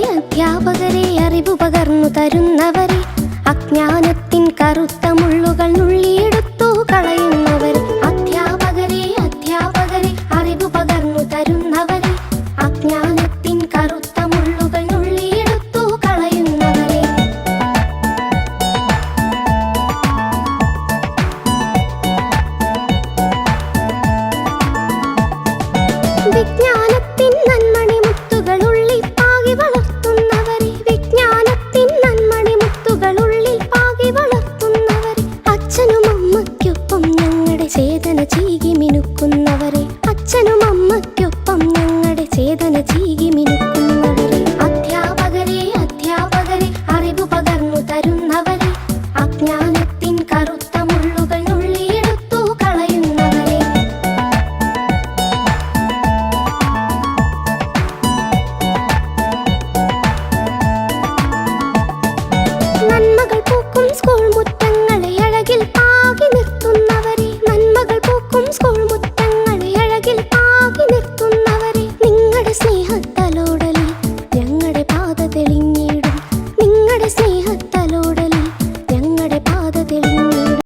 അധ്യാപകരെ അറിവു പകർന്നു തരുന്നവരെ, അജ്ഞാനത്തിൻ കറുത്ത മുള്ളുകൾ നുള്ളിയെടുത്തു കളയുന്നവരെ. അധ്യാപകരെ അറിവു പകർന്നു തരുന്നവരെ, അജ്ഞാനത്തിൻ കറുത്ത മുള്ളുകൾ നുള്ളിയെടുത്തു കളയുന്നവരെ. വിജ്ഞാനത്തിൻ നന്മണി മുത്തുകൾ ഉള്ളിൽ പാകി വളർത്തുന്നവരെ, വിജ്ഞാനത്തിൻ നന്മണി മുത്തുകൾ ഉള്ളിൽ പാകി വളർത്തുന്നവരെ. അച്ഛനും അമ്മയ്ക്കൊപ്പം ഞങ്ങളുടെ ചേതന ചീകി മിനുക്കുന്നവരെ, അച്ഛനും അമ്മയ്ക്കൊപ്പം ഞങ്ങളുടെ ചേതന ചീകി മിനുക്കുന്നവരെ. അധ്യാപകരെ അറിവു പകർന്നു തരുന്നവരെ, അജ്ഞാനത്തിൻ കറുത്ത മുള്ളുകൾ നുള്ളിയെടുത്തു കളയുന്നവരെ. നന്മ